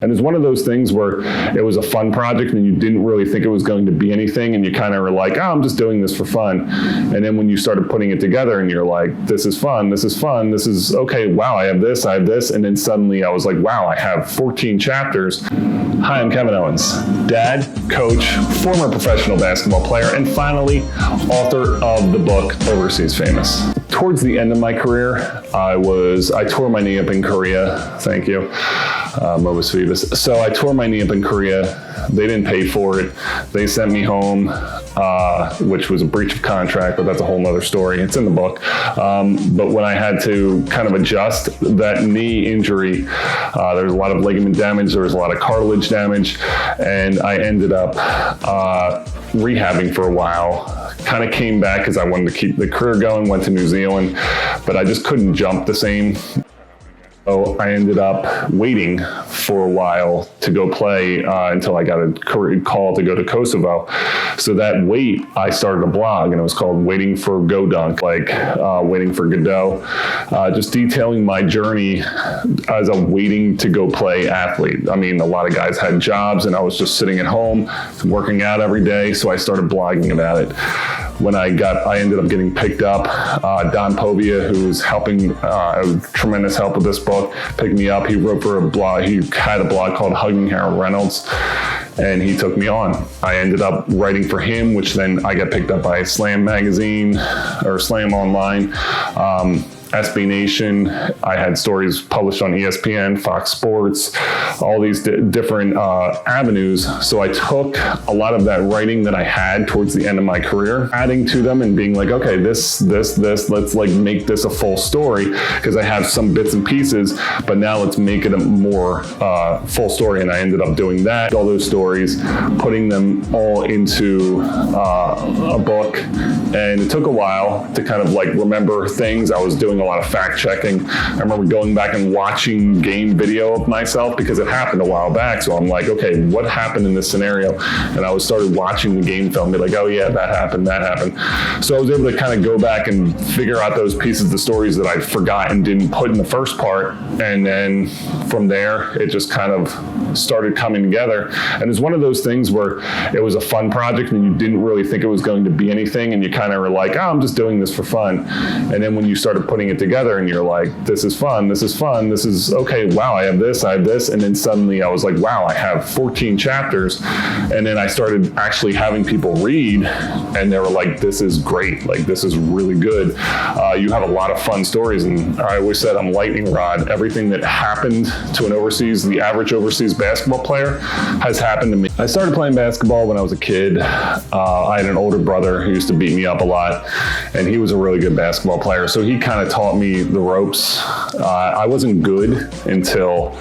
And it's one of those things where it was a fun project and you didn't really think it was going to be anything, and you kind of were like, oh, I'm just doing this for fun. And then when you started putting it together and you're like, this is fun, this is fun, this is okay, wow, I have this. And then suddenly I was like, wow, I have 14 chapters. Hi, I'm Kevin Owens, dad, coach, former professional basketball player, and finally, author of the book, Overseas Famous. Towards the end of my career, I tore my knee up in Korea. Thank you. Mobus Vivus. So I tore my knee up in Korea. They didn't pay for it. They sent me home, which was a breach of contract, but that's a whole nother story. It's in the book. But when I had to kind of adjust that knee injury, there was a lot of ligament damage, there was a lot of cartilage damage, and I ended up rehabbing for a while. Kind of came back because I wanted to keep the career going, went to New Zealand, but I just couldn't jump the same. So I ended up waiting for a while to go play until I got a call to go to Kosovo. So that wait, I started a blog, and it was called Waiting for Go Dunk, like Waiting for Godot, just detailing my journey as a waiting to go play athlete. I mean, a lot of guys had jobs, and I was just sitting at home, working out every day, so I started blogging about it. When I ended up getting picked up. Don Povia, who's helping, tremendous help with this book, picked me up. He wrote for a blog. He had a blog called Hugging Harold Reynolds, and he took me on. I ended up writing for him, which then I got picked up by Slam Magazine or Slam Online. SB Nation. I had stories published on ESPN, Fox Sports, all these different avenues. So I took a lot of that writing that I had towards the end of my career, adding to them and being like, okay, this, let's like make this a full story, because I have some bits and pieces, but now let's make it a more full story. And I ended up doing that, all those stories, putting them all into a book. And it took a while to kind of like remember things. I was doing a lot of fact checking. I remember going back and watching game video of myself because it happened a while back. So I'm like, okay, what happened in this scenario? And I started watching the game film, be like, oh yeah, that happened. So I was able to kind of go back and figure out those pieces of the stories that I forgot and didn't put in the first part. And then from there, it just kind of started coming together. And it's one of those things where it was a fun project and you didn't really think it was going to be anything. And you kind of were like, oh, I'm just doing this for fun. And then when you started putting it together and you're like, this is fun, this is okay, wow, I have this. And then suddenly I was like, wow, I have 14 chapters. And then I started actually having people read, and they were like, this is great, like this is really good. You have a lot of fun stories. And I always said I'm lightning rod. Everything that happened to the average overseas basketball player has happened to me. I started playing basketball when I was a kid. I had an older brother who used to beat me up a lot, and he was a really good basketball player. So he kind of taught me the ropes. I wasn't good until,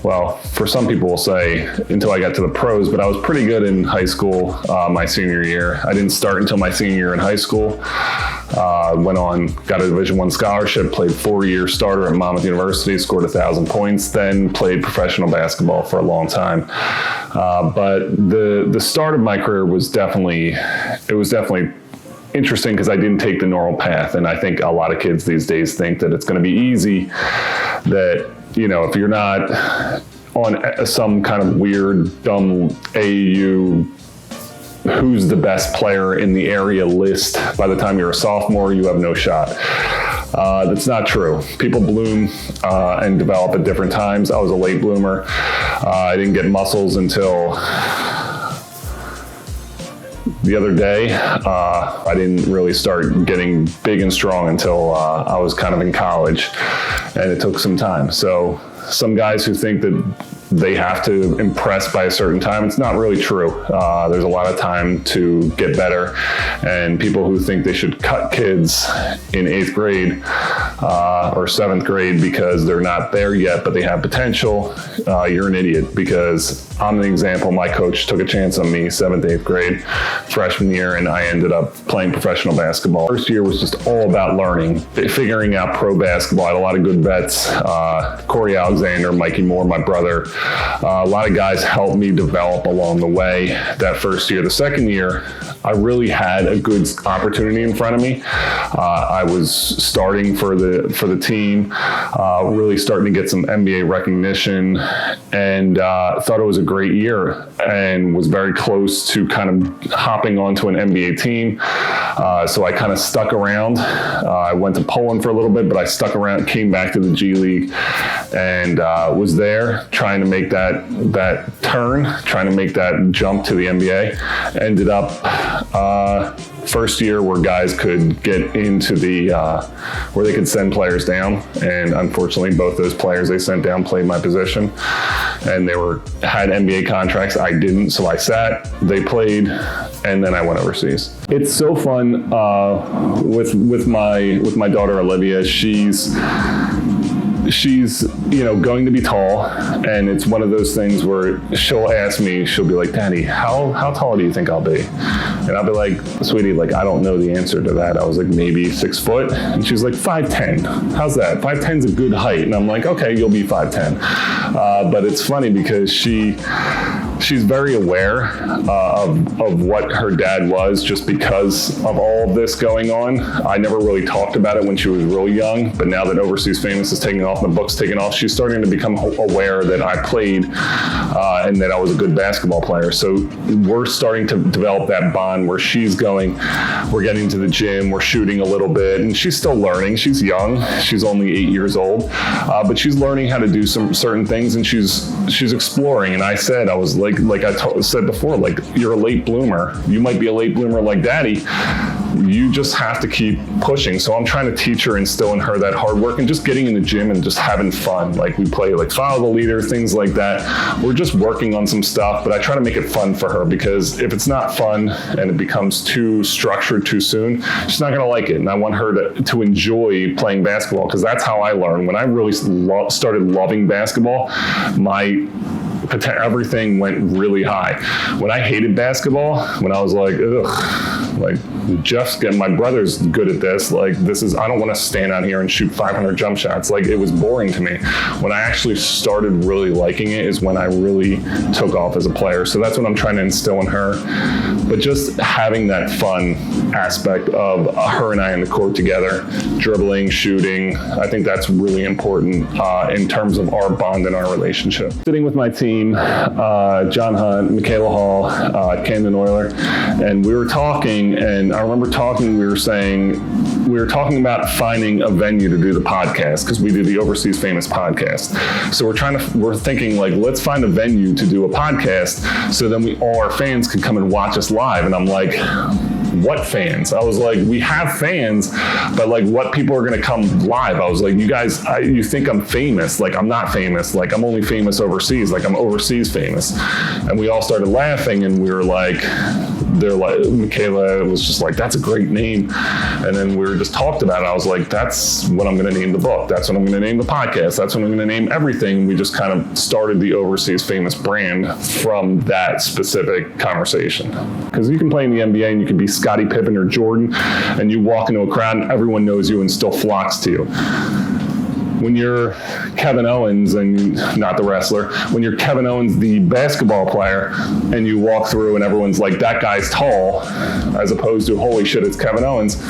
well, for some people will say until I got to the pros, but I was pretty good in high school my senior year. I didn't start until my senior year in high school. Went on, got a Division I scholarship, played 4-year starter at Monmouth University, scored 1,000 points, then played professional basketball for a long time. But the start of my career was definitely interesting because I didn't take the normal path. And I think a lot of kids these days think that it's going to be easy, that, you know, if you're not on some kind of weird, dumb AAU who's the best player in the area list, by the time you're a sophomore, you have no shot. That's not true. People bloom and develop at different times. I was a late bloomer. I didn't get muscles until the other day. I didn't really start getting big and strong until I was kind of in college, and it took some time. So some guys who think that they have to impress by a certain time, it's not really true. There's a lot of time to get better, and people who think they should cut kids in 8th grade or 7th grade because they're not there yet, but they have potential, you're an idiot, because I'm an example. My coach took a chance on me 7th, 8th grade, freshman year, and I ended up playing professional basketball. First year was just all about learning, figuring out pro basketball. I had a lot of good vets, Corey Alexander, Mikey Moore, my brother, A lot of guys helped me develop along the way that first year. The second year, I really had a good opportunity in front of me. I was starting for the team, really starting to get some NBA recognition, and thought it was a great year, and was very close to kind of hopping onto an NBA team. So I kind of stuck around. I went to Poland for a little bit, but I stuck around, came back to the G League, and was there trying to make that turn, trying to make that jump to the NBA. Ended up first year where guys could get into the where they could send players down, and unfortunately both those players they sent down played my position, and they had NBA contracts. I didn't, so I sat, they played, and then I went overseas. It's so fun with my daughter Olivia. She's going to be tall, and it's one of those things where she'll ask me, she'll be like, Daddy, how tall do you think I'll be? And I'll be like, sweetie, like, I don't know the answer to that. I was like, maybe 6 foot. And she's like, 5'10". How's that? 5'10's a good height. And I'm like, okay, you'll be 5'10". But it's funny because she's very aware of what her dad was, just because of all of this going on. I never really talked about it when she was really young, but now that Overseas Famous is taking off and the book's taking off, she's starting to become aware that I played and that I was a good basketball player. So we're starting to develop that bond where she's going, we're getting to the gym, we're shooting a little bit, and she's still learning. She's young, she's only 8 years old, but she's learning how to do some certain things, and she's exploring. And I said, I was like I said before, like, you're a late bloomer. You might be a late bloomer like Daddy. You just have to keep pushing. So I'm trying to teach her, instill in her that hard work, and just getting in the gym and just having fun. Like, we play like Follow the Leader, things like that. We're just working on some stuff, but I try to make it fun for her, because if it's not fun and it becomes too structured too soon, she's not gonna like it. And I want her to enjoy playing basketball, because that's how I learned. When I really started loving basketball, everything went really high. When I hated basketball, when I was like, ugh, like, my brother's good at this. Like, I don't want to stand out here and shoot 500 jump shots. Like, it was boring to me. When I actually started really liking it is when I really took off as a player. So that's what I'm trying to instill in her. But just having that fun aspect of her and I in the court together, dribbling, shooting, I think that's really important in terms of our bond and our relationship. Sitting with my team, John Hunt, Michaela Hall, Camden Euler, and we were talking, and I remember we were talking about finding a venue to do the podcast, because we do the Overseas Famous podcast. So we're thinking, like, let's find a venue to do a podcast, so then all our fans can come and watch us live. And I'm like, what fans? I was like, we have fans, but like, what people are going to come live? I was like, you guys, you think I'm famous? Like, I'm not famous. Like, I'm only famous overseas. Like, I'm overseas famous. And we all started laughing, and we were like, Michaela was just like, that's a great name. And then we were just talked about it. I was like, that's what I'm going to name the book. That's what I'm going to name the podcast. That's what I'm going to name everything. We just kind of started the Overseas Famous brand from that specific conversation. Because you can play in the NBA and you can be Scottie Pippen or Jordan, and you walk into a crowd and everyone knows you and still flocks to you. When you're Kevin Owens, and not the wrestler, when you're Kevin Owens, the basketball player, and you walk through and everyone's like, that guy's tall, as opposed to, holy shit, it's Kevin Owens,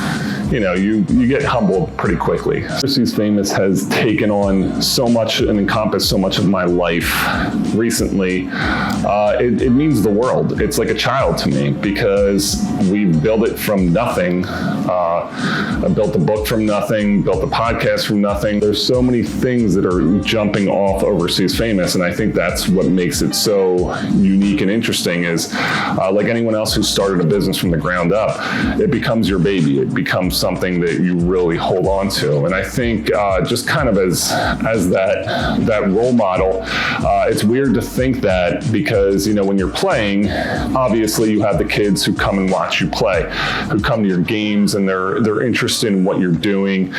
you get humbled pretty quickly. Overseas Famous has taken on so much and encompassed so much of my life recently. It means the world. It's like a child to me, because we built it from nothing. I built the book from nothing, built the podcast from nothing. There's so many things that are jumping off Overseas Famous, and I think that's what makes it so unique and interesting is, like anyone else who started a business from the ground up, it becomes your baby. It becomes something that you really hold on to. And I think just kind of as that role model, it's weird to think that, because, when you're playing, obviously you have the kids who come and watch you play, who come to your games, and they're interested in what you're doing.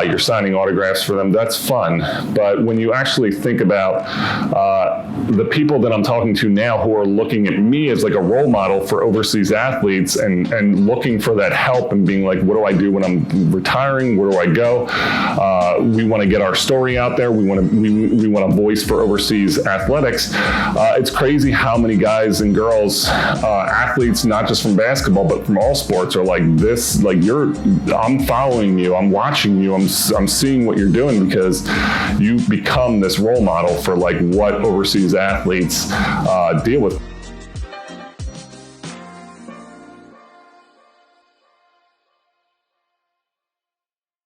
You're signing autographs for them. That's fun. But when you actually think about the people that I'm talking to now who are looking at me as like a role model for overseas athletes and looking for that help and being like, what do I do when I'm retiring? Where do I go? We want to get our story out there. We want a voice for overseas athletics. It's crazy how many guys and girls, athletes, not just from basketball, but from all sports, are like this, like I'm following you, I'm watching you, I'm seeing what you're doing, because you become this role model for like what overseas athletes deal with.